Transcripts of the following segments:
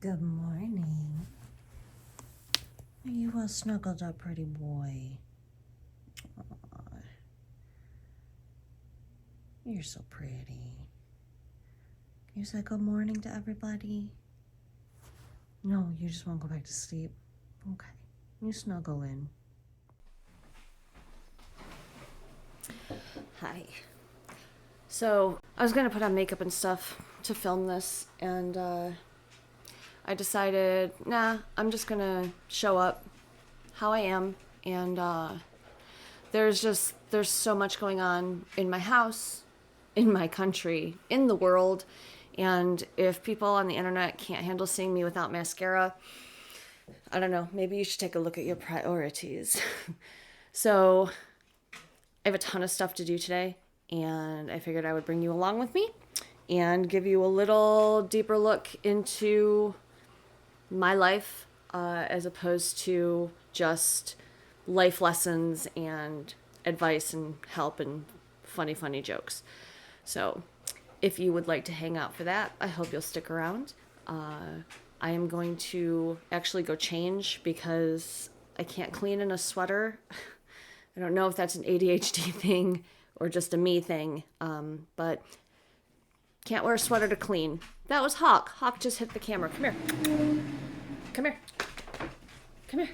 Good morning. Are you all snuggled up, pretty boy? Aw, you're so pretty. Can you say good morning to everybody? No, you just want to go back to sleep? Okay. You snuggle in. Hi. So, I was going to put on makeup and stuff to film this, and I decided, nah, I'm just going to show up how I am, and there's so much going on in my house, in my country, in the world, and if people on the internet can't handle seeing me without mascara, I don't know, maybe you should take a look at your priorities. So, I have a ton of stuff to do today, and I figured I would bring you along with me and give you a little deeper look into my life as opposed to just life lessons and advice and help and funny jokes. So if you would like to hang out for that, I hope you'll stick around. I am going to actually go change because I can't clean in a sweater. I don't know if that's an ADHD thing or just a me thing, but can't wear a sweater to clean. That was Hawk. Hawk just hit the camera. Come here. Come here. Come here.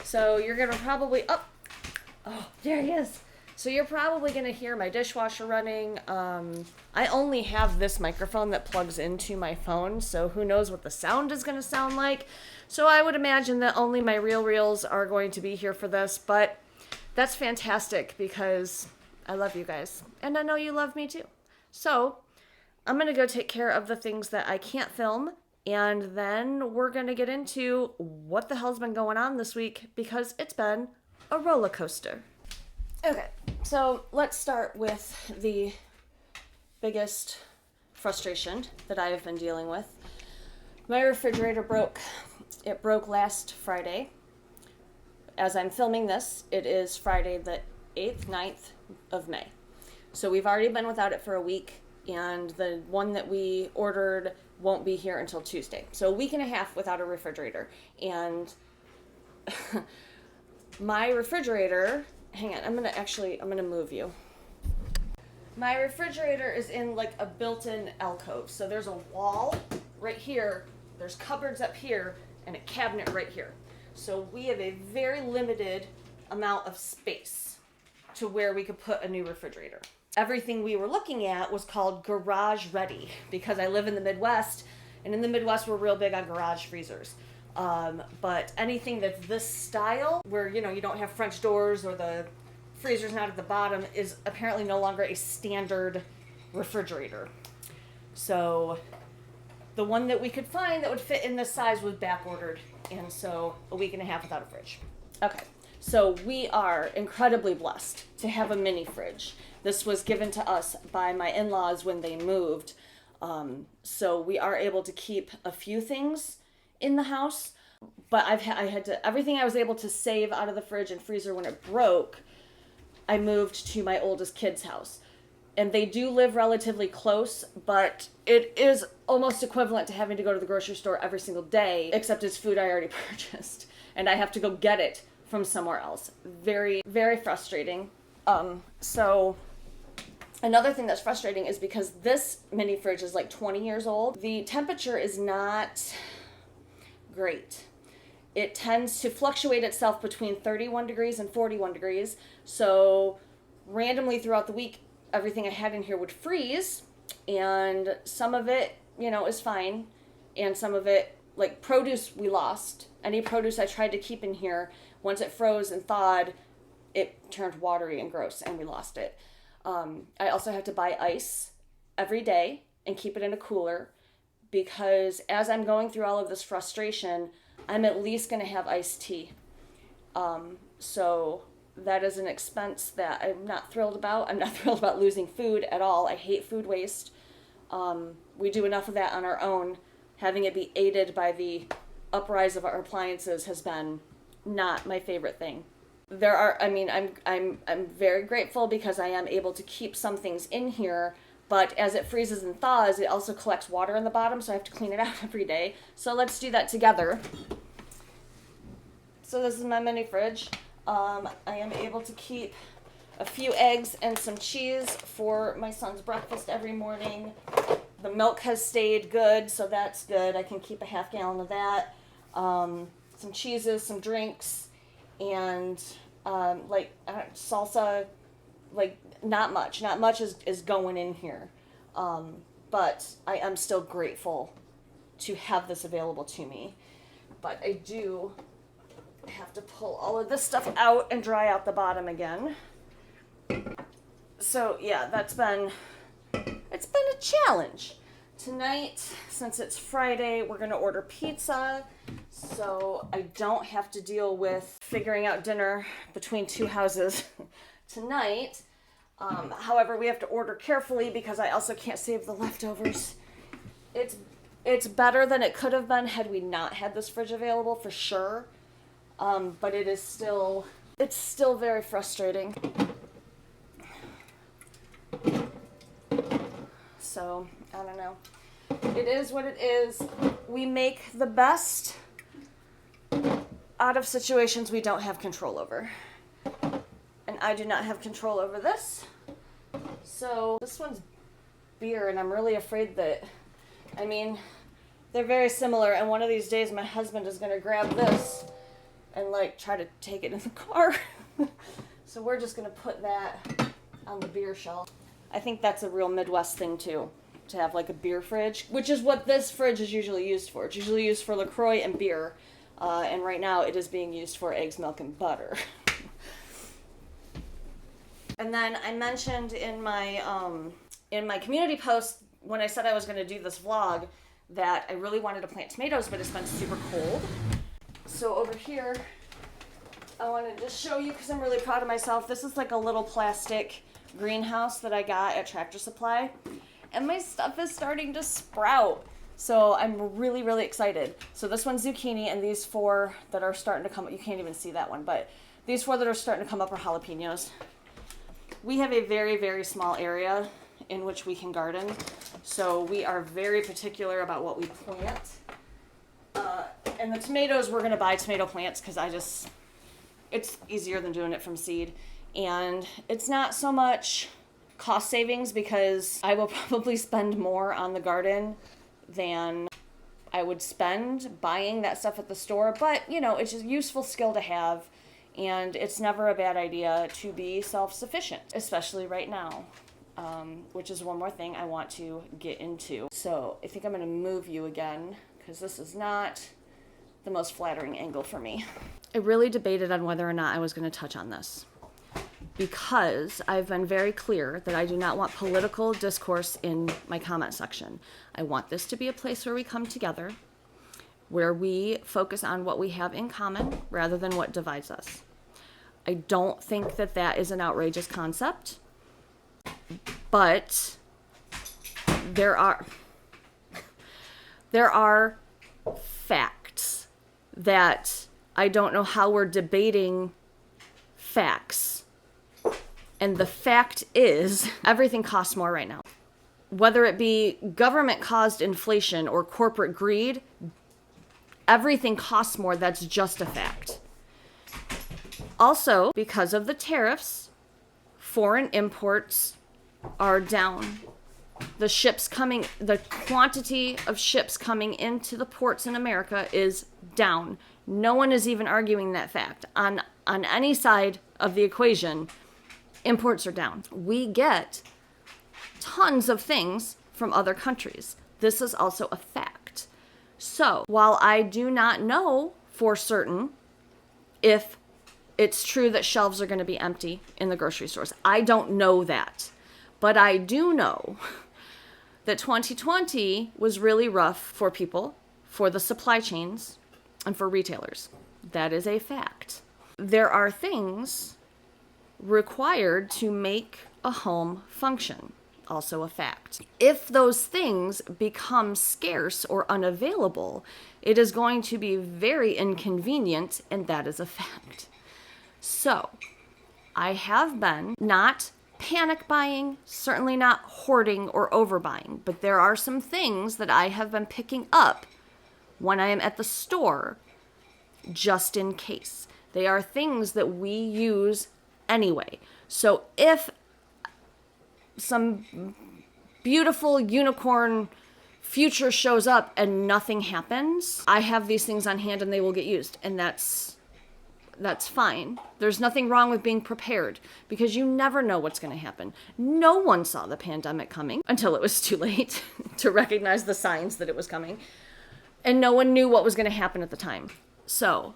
So you're going to probably... Oh, there he is. So you're probably going to hear my dishwasher running. I only have this microphone that plugs into my phone, so who knows what the sound is going to sound like. So I would imagine that only my reels are going to be here for this, but that's fantastic because I love you guys, and I know you love me too. So I'm going to go take care of the things that I can't film, and then we're going to get into what the hell's been going on this week because it's been a roller coaster. Okay, so let's start with the biggest frustration that I have been dealing with. My refrigerator broke. It broke last Friday. As I'm filming this, it is Friday the 8th, 9th of May. So we've already been without it for a week, and the one that we ordered won't be here until Tuesday. So a week and a half without a refrigerator. And my refrigerator, hang on, I'm gonna move you. My refrigerator is in like a built-in alcove. So there's a wall right here, there's cupboards up here, and a cabinet right here. So we have a very limited amount of space to where we could put a new refrigerator. Everything we were looking at was called garage ready because I live in the Midwest, and in the Midwest we're real big on garage freezers. But anything that's this style, where you don't have French doors or the freezer's not at the bottom, is apparently no longer a standard refrigerator. So the one that we could find that would fit in this size was back ordered, and so a week and a half without a fridge. Okay, so we are incredibly blessed to have a mini fridge. This was given to us by my in-laws when they moved, so we are able to keep a few things in the house, but I had to, everything I was able to save out of the fridge and freezer when it broke, I moved to my oldest kid's house. And they do live relatively close, but it is almost equivalent to having to go to the grocery store every single day, except it's food I already purchased, and I have to go get it from somewhere else. Very, very frustrating. So another thing that's frustrating is because this mini fridge is like 20 years old, the temperature is not great. It tends to fluctuate itself between 31 degrees and 41 degrees, so randomly throughout the week, everything I had in here would freeze, and some of it, is fine, and some of it, like produce, we lost. Any produce I tried to keep in here, once it froze and thawed, it turned watery and gross, and we lost it. I also have to buy ice every day and keep it in a cooler, because as I'm going through all of this frustration, I'm at least going to have iced tea. So that is an expense that I'm not thrilled about. I'm not thrilled about losing food at all. I hate food waste. We do enough of that on our own. Having it be aided by the uprise of our appliances has been not my favorite thing. I'm very grateful because I am able to keep some things in here, But as it freezes and thaws, it also collects water in the bottom, so I have to clean it out every day. So let's do that together. So this is my mini fridge. I am able to keep a few eggs and some cheese for my son's breakfast every morning. The milk has stayed good, so that's good. I can keep a half gallon of that. Some cheeses, some drinks, and salsa. Like, not much is going in here. But I am still grateful to have this available to me. But I do have to pull all of this stuff out and dry out the bottom again. So yeah, it's been a challenge. Tonight, since it's Friday, we're gonna order pizza, so I don't have to deal with figuring out dinner between two houses tonight. However, we have to order carefully because I also can't save the leftovers. It's better than it could have been had we not had this fridge available, for sure. But it's still very frustrating. So, I don't know. It is what it is. We make the best out of situations we don't have control over. And I do not have control over this. So, this one's beer, and I'm really afraid that, they're very similar, and one of these days my husband is going to grab this and, try to take it in the car. So we're just going to put that on the beer shelf. I think that's a real Midwest thing, too, to have, a beer fridge, which is what this fridge is usually used for. It's usually used for LaCroix and beer, and right now it is being used for eggs, milk, and butter. And then I mentioned in my community post, when I said I was going to do this vlog, that I really wanted to plant tomatoes, but it's been super cold. So over here, I wanted to show you, because I'm really proud of myself. This is a little plastic greenhouse that I got at Tractor Supply, and my stuff is starting to sprout. So I'm really, really excited. So this one's zucchini, and these 4 that are starting to come up, you can't even see that one, but these 4 that are starting to come up are jalapenos. We have a very, very small area in which we can garden, so we are very particular about what we plant. And the tomatoes, we're going to buy tomato plants because it's easier than doing it from seed. And it's not so much cost savings because I will probably spend more on the garden than I would spend buying that stuff at the store. But, it's a useful skill to have. And it's never a bad idea to be self-sufficient, especially right now, which is one more thing I want to get into. So I think I'm going to move you again because this is not the most flattering angle for me. I really debated on whether or not I was going to touch on this because I've been very clear that I do not want political discourse in my comment section. I want this to be a place where we come together, where we focus on what we have in common rather than what divides us. I don't think that that is an outrageous concept, but there are facts that I don't know how we're debating facts. And the fact is, everything costs more right now. Whether it be government-caused inflation or corporate greed, everything costs more. That's just a fact. Also, because of the tariffs, foreign imports are down. The quantity of ships coming into the ports in America is down. No one is even arguing that fact. On any side of the equation, imports are down. We get tons of things from other countries. This is also a fact. So, while I do not know for certain if it's true that shelves are going to be empty in the grocery stores, I don't know that. But I do know that 2020 was really rough for people, for the supply chains, and for retailers. That is a fact. There are things required to make a home function. Also a fact. If those things become scarce or unavailable, it is going to be very inconvenient, and that is a fact. So, I have been not panic buying, certainly not hoarding or overbuying, but there are some things that I have been picking up when I am at the store just in case. They are things that we use anyway. So if some beautiful unicorn future shows up and nothing happens, I have these things on hand and they will get used. And that's fine. There's nothing wrong with being prepared because you never know what's going to happen. No one saw the pandemic coming until it was too late to recognize the signs that it was coming. And no one knew what was going to happen at the time. So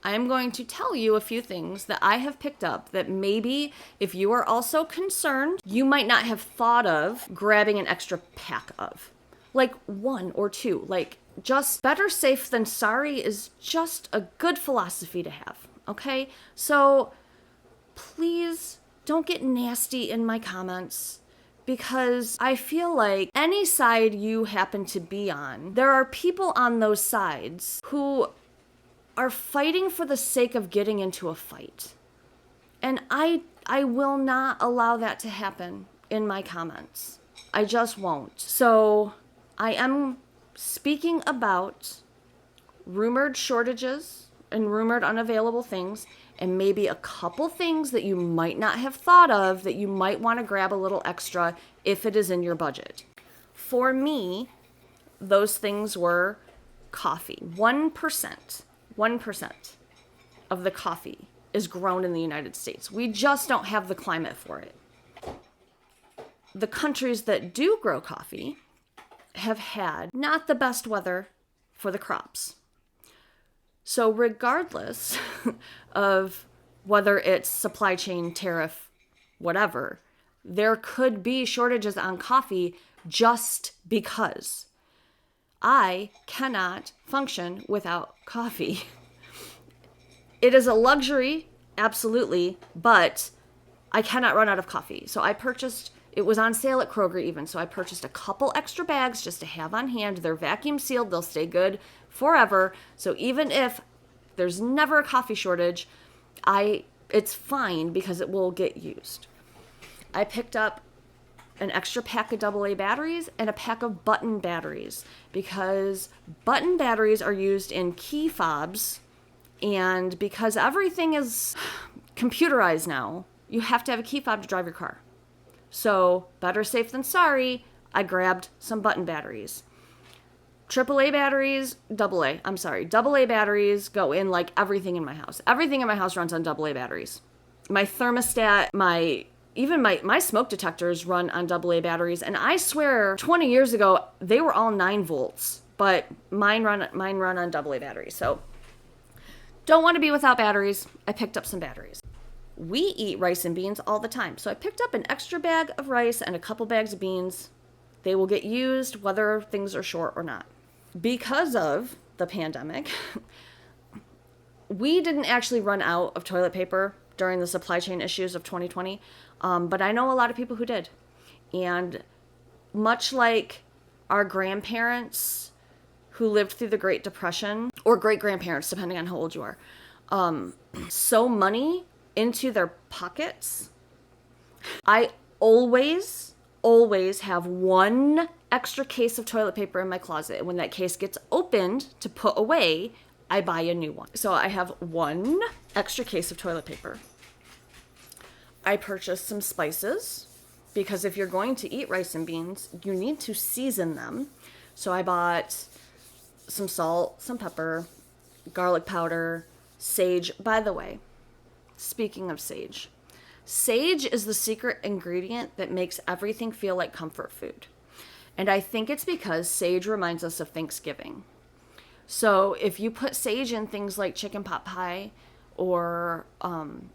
I am going to tell you a few things that I have picked up that maybe if you are also concerned, you might not have thought of grabbing an extra pack of. Like 1 or 2. Like, just better safe than sorry is just a good philosophy to have. Okay? So please don't get nasty in my comments because I feel like any side you happen to be on, there are people on those sides who are fighting for the sake of getting into a fight. And I will not allow that to happen in my comments. I just won't. So I am speaking about rumored shortages and rumored unavailable things, and maybe a couple things that you might not have thought of that you might want to grab a little extra if it is in your budget. For me, those things were coffee. 1% of the coffee is grown in the United States. We just don't have the climate for it. The countries that do grow coffee have had not the best weather for the crops. So regardless of whether it's supply chain, tariff, whatever, there could be shortages on coffee just because I cannot function without coffee. It is a luxury, absolutely, but I cannot run out of coffee. So it was on sale at Kroger even, so I purchased a couple extra bags just to have on hand. They're vacuum sealed, they'll stay good forever. So even if there's never a coffee shortage, it's fine because it will get used. I picked up an extra pack of AA batteries and a pack of button batteries because button batteries are used in key fobs, and because everything is computerized now, you have to have a key fob to drive your car. So, better safe than sorry, I grabbed some button batteries. AA batteries go in like everything in my house. Everything in my house runs on AA batteries. My thermostat, my smoke detectors run on AA batteries, and I swear 20 years ago they were all 9 volts, but mine run on AA batteries. So don't want to be without batteries. I picked up some batteries. We eat rice and beans all the time, so I picked up an extra bag of rice and a couple bags of beans. They will get used whether things are short or not. Because of the pandemic, we didn't actually run out of toilet paper during the supply chain issues of 2020, but I know a lot of people who did. And much like our grandparents who lived through the Great Depression, or great-grandparents, depending on how old you are, sew money into their pockets, I always have one extra case of toilet paper in my closet. And when that case gets opened to put away, I buy a new one. So I have one extra case of toilet paper. I purchased some spices because if you're going to eat rice and beans, you need to season them. So I bought some salt, some pepper, garlic powder, sage. By the way, speaking of sage is the secret ingredient that makes everything feel like comfort food. And I think it's because sage reminds us of Thanksgiving. So if you put sage in things like chicken pot pie, or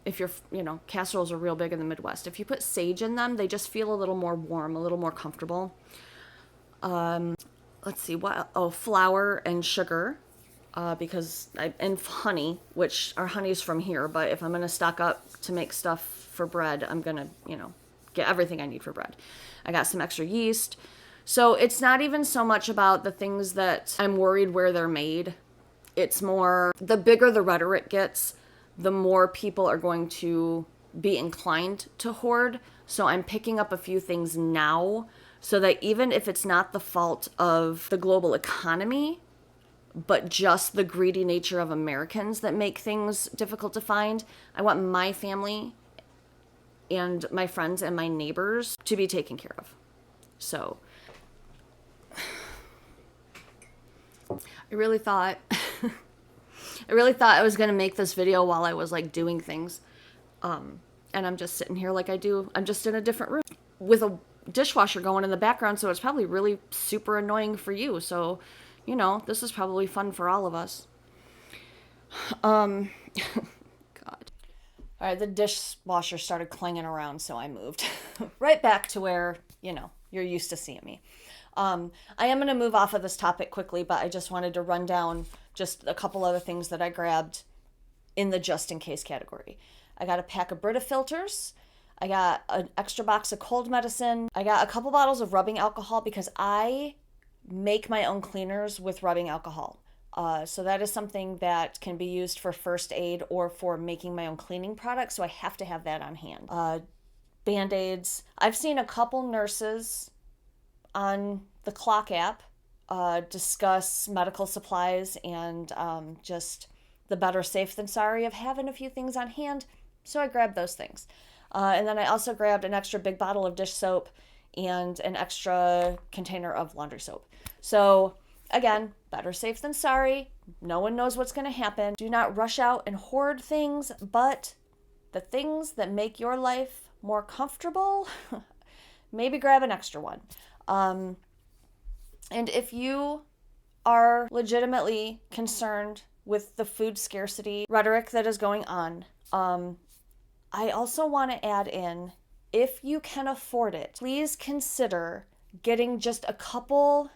if casseroles are real big in the Midwest, if you put sage in them, they just feel a little more warm, a little more comfortable. Let's see, flour and sugar. And honey, which our honey's from here, but if I'm going to stock up to make stuff for bread, I'm going to, get everything I need for bread. I got some extra yeast. So it's not even so much about the things that I'm worried where they're made. It's more, the bigger the rhetoric gets, the more people are going to be inclined to hoard So I'm picking up a few things now so that even if it's not the fault of the global economy, but just the greedy nature of Americans that make things difficult to find, I want my family and my friends and my neighbors to be taken care of. So I really thought I was going to make this video while I was like doing things. And I'm just sitting here like I do. I'm just in a different room with a dishwasher going in the background. So it's probably really super annoying for you. So, you know, this is probably fun for all of us. God. All right, the dishwasher started clanging around, so I moved right back to where, you know, you're used to seeing me. I am going to move off of this topic quickly, but I just wanted to run down just a couple other things that I grabbed in the just in case category. I got a pack of Brita filters. I got an extra box of cold medicine. I got a couple bottles of rubbing alcohol because I make my own cleaners with rubbing alcohol. So that is something that can be used for first aid or for making my own cleaning products. So I have to have that on hand. Band-Aids. I've seen a couple nurses on the Clock app discuss medical supplies and just the better safe than sorry of having a few things on hand. So I grabbed those things. And then I also grabbed an extra big bottle of dish soap and an extra container of laundry soap. So again, better safe than sorry. No one knows what's going to happen. Do not rush out and hoard things, but the things that make your life more comfortable, maybe grab an extra one. And if you are legitimately concerned with the food scarcity rhetoric that is going on, I also want to add in, if you can afford it, please consider getting just a couple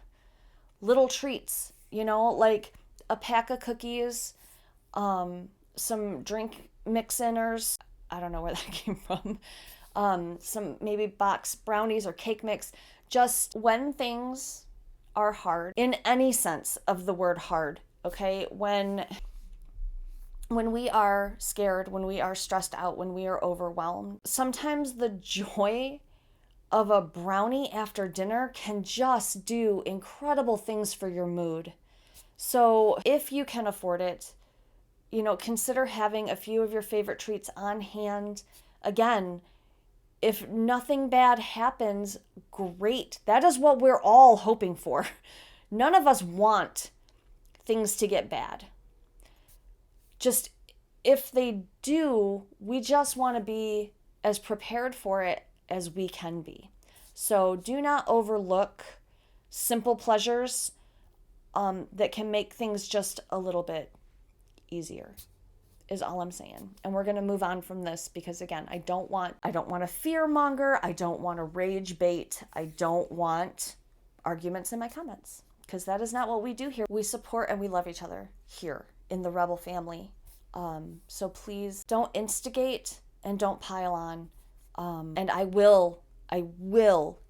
little treats, you know, like a pack of cookies, some drink mix-inners. I don't know where that came from. Some maybe box brownies or cake mix. Just when things are hard, in any sense of the word hard, okay? When we are scared, when we are stressed out, when we are overwhelmed, sometimes the joy of a brownie after dinner can just do incredible things for your mood. So if you can afford it, you know, consider having a few of your favorite treats on hand. Again, if nothing bad happens, great. That is what we're all hoping for. None of us want things to get bad. Just if they do, we just want to be as prepared for it as we can be. So do not overlook simple pleasures that can make things just a little bit easier, is all I'm saying. And we're going to move on from this because, again, I don't want to fear monger. I don't want to rage bait. I don't want arguments in my comments because that is not what we do here. We support and we love each other here in the Rebel family. So please don't instigate and don't pile on. And I will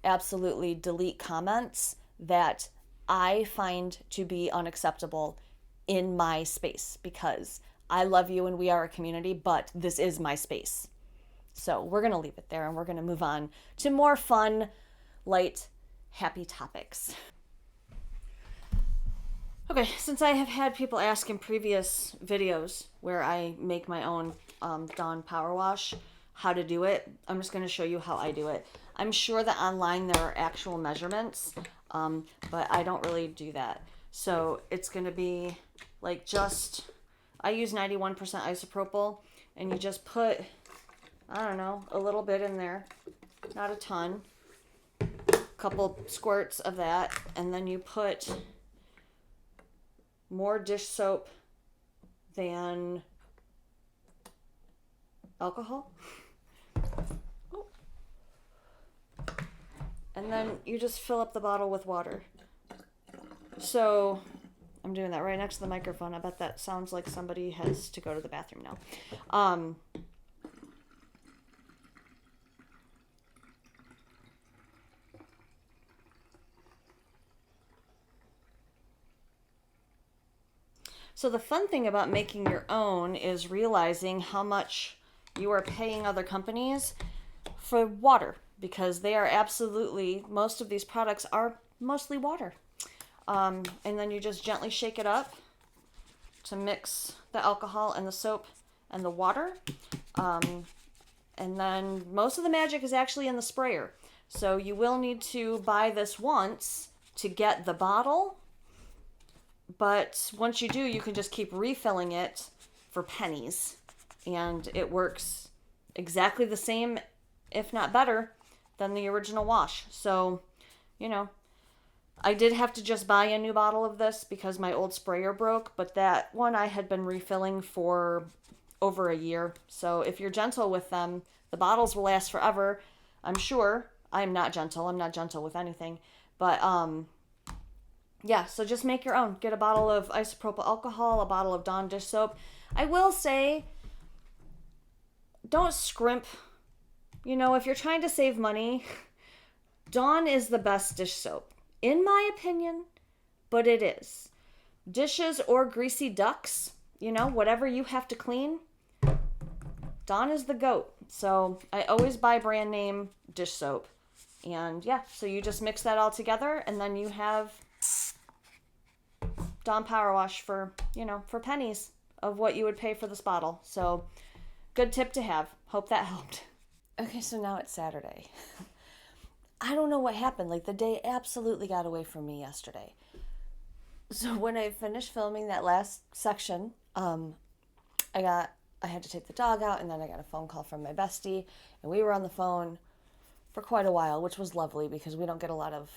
absolutely delete comments that I find to be unacceptable in my space because I love you and we are a community, but this is my space. So we're going to leave it there and we're going to move on to more fun, light, happy topics. Okay, since I have had people ask in previous videos where I make my own Dawn Power Wash, how to do it, I'm just going to show you how I do it. I'm sure that online there are actual measurements, but I don't really do that. So it's going to be like I use 91% isopropyl, and you just put, I don't know, a little bit in there, not a ton, a couple squirts of that, and then you put more dish soap than alcohol. Oh. And then you just fill up the bottle with water. So I'm doing that right next to the microphone. I bet that sounds like somebody has to go to the bathroom now. So the fun thing about making your own is realizing how much you are paying other companies for water, because they are absolutely, most of these products are mostly water. And then you just gently shake it up to mix the alcohol and the soap and the water. And then most of the magic is actually in the sprayer. So you will need to buy this once to get the bottle. But once you do, you can just keep refilling it for pennies. And it works exactly the same, if not better, than the original wash. So, you know, I did have to just buy a new bottle of this because my old sprayer broke. But that one I had been refilling for over a year. So if you're gentle with them, the bottles will last forever. I'm sure. I'm not gentle. I'm not gentle with anything. But, yeah, so just make your own. Get a bottle of isopropyl alcohol, a bottle of Dawn dish soap. I will say, don't scrimp. You know, if you're trying to save money, Dawn is the best dish soap, in my opinion, but it is. Dishes or greasy ducks, you know, whatever you have to clean, Dawn is the GOAT. So I always buy brand name dish soap. And yeah, so you just mix that all together, and then you have Dawn Power Wash for, you know, for pennies of what you would pay for this bottle. So good tip to have. Hope that helped. Okay, so now it's Saturday. I don't know what happened. Like, the day absolutely got away from me yesterday. So when I finished filming that last section, I had to take the dog out, and then I got a phone call from my bestie, and we were on the phone for quite a while, which was lovely because we don't get a lot of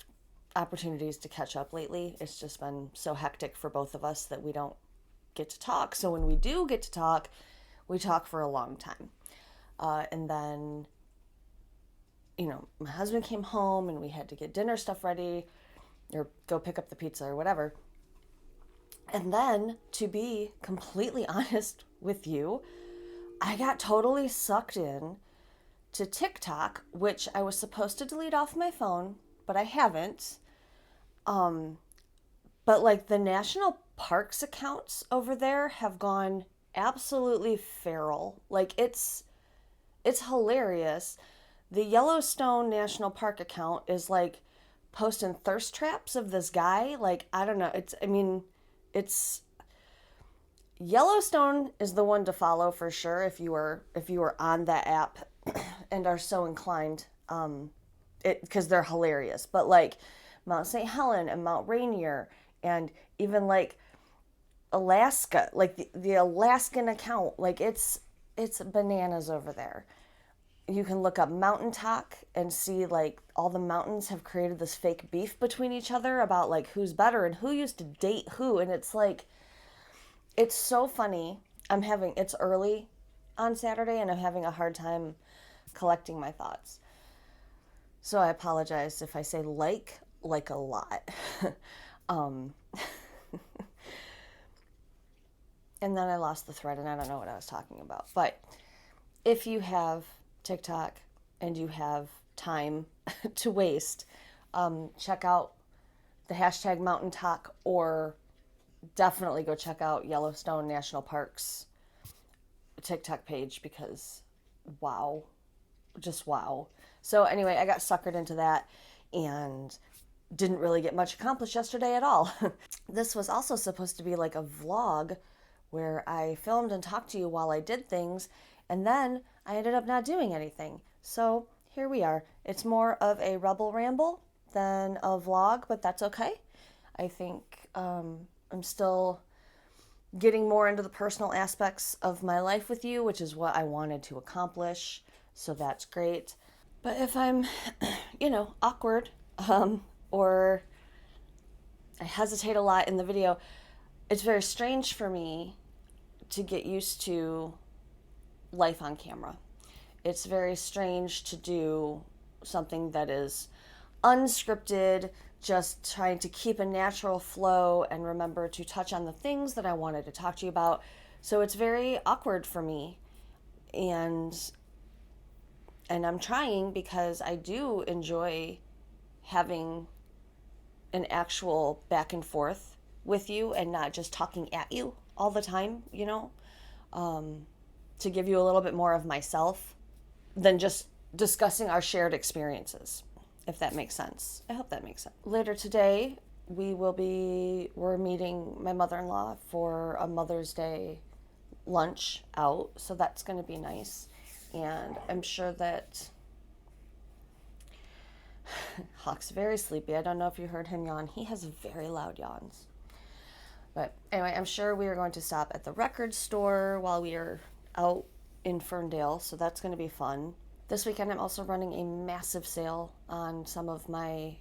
opportunities to catch up lately. It's just been so hectic for both of us that we don't get to talk. So when we do get to talk, we talk for a long time. And then, you know, my husband came home and we had to get dinner stuff ready or go pick up the pizza or whatever. And then, to be completely honest with you, I got totally sucked in to TikTok, which I was supposed to delete off my phone, but I haven't. But like the national parks accounts over there have gone absolutely feral. Like it's hilarious. The Yellowstone National Park account is like posting thirst traps of this guy. Like, I don't know. It's Yellowstone is the one to follow for sure if you are on that app and are so inclined, because they're hilarious. But like Mount St. Helen and Mount Rainier and even like Alaska, like the Alaskan account, like it's bananas over there. You can look up mountain talk and see like all the mountains have created this fake beef between each other about like who's better and who used to date who. And it's like, it's so funny. It's early on Saturday and I'm having a hard time collecting my thoughts. So I apologize if I say like a lot. And then I lost the thread and I don't know what I was talking about. But if you have TikTok and you have time to waste, check out the hashtag Mountain Talk, or definitely go check out Yellowstone National Park's TikTok page because wow, just wow. So anyway, I got suckered into that and didn't really get much accomplished yesterday at all. This was also supposed to be like a vlog where I filmed and talked to you while I did things, and then I ended up not doing anything. So here we are. It's more of a Rebel ramble than a vlog, but that's okay. I think I'm still getting more into the personal aspects of my life with you, which is what I wanted to accomplish. So that's great. But if I'm, awkward, or I hesitate a lot in the video, it's very strange for me to get used to life on camera. It's very strange to do something that is unscripted, just trying to keep a natural flow and remember to touch on the things that I wanted to talk to you about. So it's very awkward for me. And I'm trying because I do enjoy having an actual back and forth with you and not just talking at you all the time, to give you a little bit more of myself than just discussing our shared experiences, if that makes sense. I hope that makes sense. Later today, we're meeting my mother-in-law for a Mother's Day lunch out, so that's going to be nice. And I'm sure that Hawk's very sleepy. I don't know if you heard him yawn. He has very loud yawns. But anyway, I'm sure we are going to stop at the record store while we are out in Ferndale, so that's going to be fun. This weekend, I'm also running a massive sale on some of my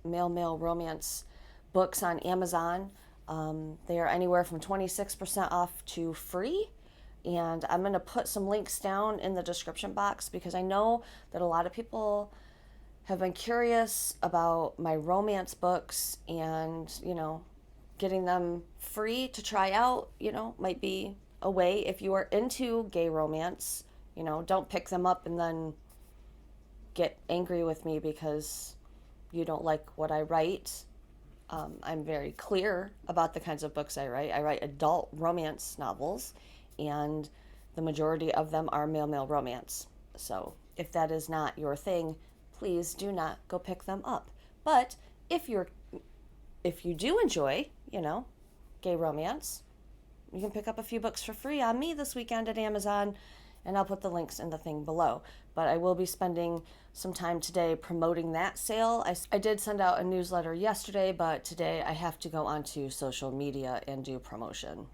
male romance books on Amazon. They are anywhere from 26% off to free. And I'm going to put some links down in the description box because I know that a lot of people have been curious about my romance books, and, getting them free to try out, might be a way. If you are into gay romance, don't pick them up and then get angry with me because you don't like what I write. I'm very clear about the kinds of books I write. I write adult romance novels, and the majority of them are male romance. So if that is not your thing, please do not go pick them up. But if you do enjoy, gay romance, you can pick up a few books for free on me this weekend at Amazon, and I'll put the links in the thing below. But I will be spending some time today promoting that sale. I did send out a newsletter yesterday, but today I have to go onto social media and do promotion.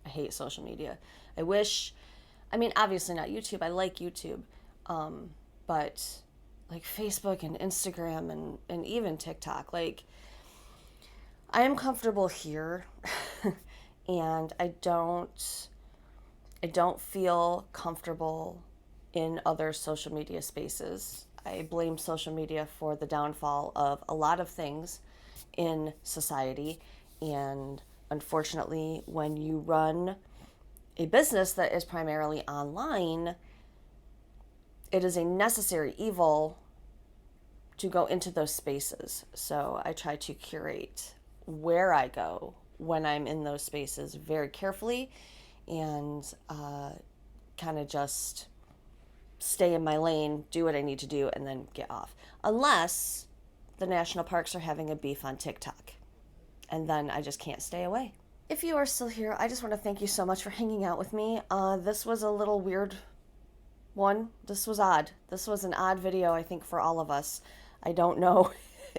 I hate social media. Obviously not YouTube. I like YouTube. But like Facebook and Instagram and even TikTok, I am comfortable here and I don't feel comfortable in other social media spaces. I blame social media for the downfall of a lot of things in society, and unfortunately, when you run a business that is primarily online, it is a necessary evil to go into those spaces. So I try to curate where I go when I'm in those spaces very carefully, and kind of just stay in my lane, do what I need to do, and then get off. Unless the national parks are having a beef on TikTok. And then I just can't stay away. If you are still here, I just want to thank you so much for hanging out with me. This was a little weird one. This was odd. This was an odd video, I think, for all of us. I don't know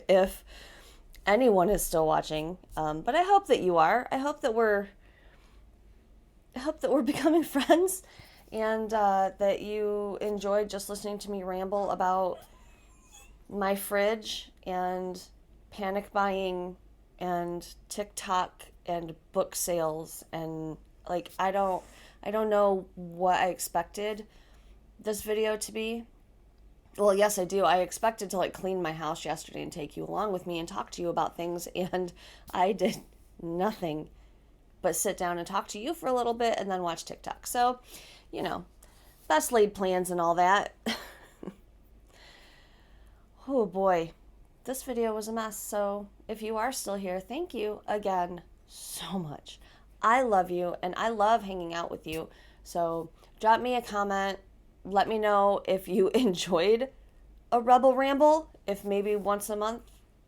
if anyone is still watching, but I hope that you are. I hope that we're becoming friends, and that you enjoyed just listening to me ramble about my fridge and panic buying and TikTok and book sales, and I don't know what I expected this video to be. Well, yes, I do. I expected to clean my house yesterday and take you along with me and talk to you about things, and I did nothing but sit down and talk to you for a little bit and then watch TikTok. So, best laid plans and all that. Oh boy, this video was a mess. So if you are still here, thank you again so much. I love you, and I love hanging out with you. So drop me a comment. Let me know if you enjoyed a Rebel Ramble. If maybe once a month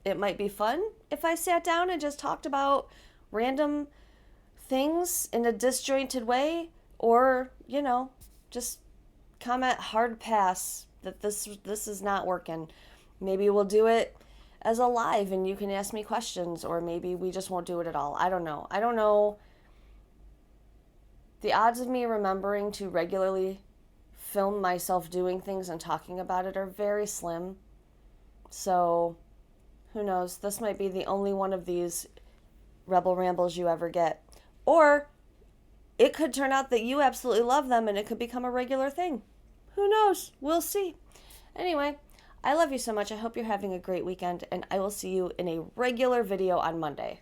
it might be fun if I sat down and just talked about random things in a disjointed way, or just comment hard pass that this is not working. Maybe we'll do it as a live and you can ask me questions, or maybe we just won't do it at all. I don't know. The odds of me remembering to regularly film myself doing things and talking about it are very slim. So who knows? This might be the only one of these Rebel Rambles you ever get. Or it could turn out that you absolutely love them and it could become a regular thing. Who knows? We'll see. Anyway, I love you so much. I hope you're having a great weekend, and I will see you in a regular video on Monday.